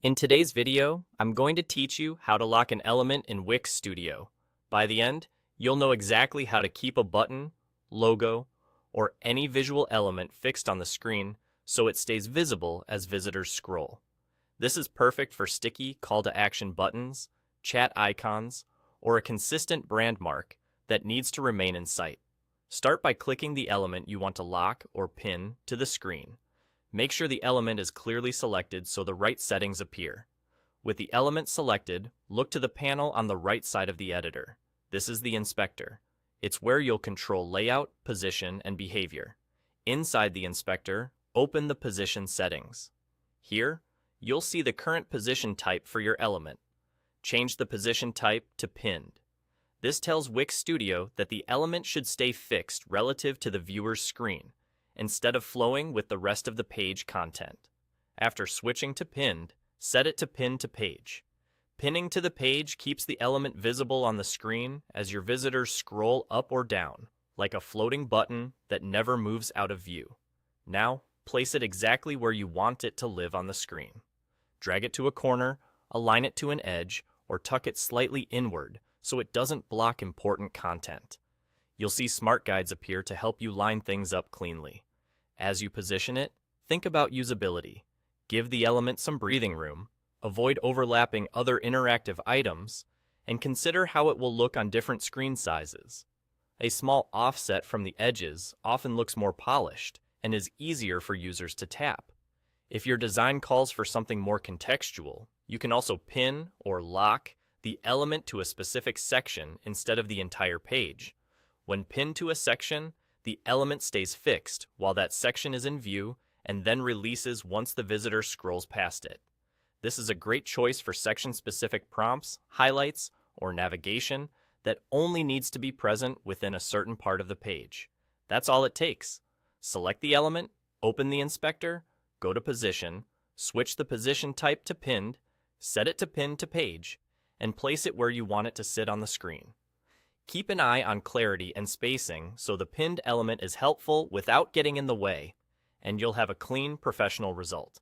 In today's video, I'm going to teach you how to lock an element in Wix Studio. By the end, you'll know exactly how to keep a button, logo, or any visual element fixed on the screen so it stays visible as visitors scroll. This is perfect for sticky call-to-action buttons, chat icons, or a consistent brand mark that needs to remain in sight. Start by clicking the element you want to lock or pin to the screen. Make sure the element is clearly selected so the right settings appear. With the element selected, look to the panel on the right side of the editor. This is the inspector. It's where you'll control layout, position, and behavior. Inside the inspector, open the position settings. Here, you'll see the current position type for your element. Change the position type to pinned. This tells Wix Studio that the element should stay fixed relative to the viewer's screen, instead of flowing with the rest of the page content. After switching to pinned, set it to pin to page. Pinning to the page keeps the element visible on the screen as your visitors scroll up or down, like a floating button that never moves out of view. Now, place it exactly where you want it to live on the screen. Drag it to a corner, align it to an edge, or tuck it slightly inward so it doesn't block important content. You'll see smart guides appear to help you line things up cleanly. As you position it, think about usability. Give the element some breathing room, avoid overlapping other interactive items, and consider how it will look on different screen sizes. A small offset from the edges often looks more polished and is easier for users to tap. If your design calls for something more contextual, you can also pin or lock the element to a specific section instead of the entire page. When pinned to a section, the element stays fixed while that section is in view and then releases once the visitor scrolls past it. This is a great choice for section-specific prompts, highlights, or navigation that only needs to be present within a certain part of the page. That's all it takes. Select the element, open the inspector, go to Position, switch the position type to Pinned, set it to Pin to Page, and place it where you want it to sit on the screen. Keep an eye on clarity and spacing so the pinned element is helpful without getting in the way, and you'll have a clean, professional result.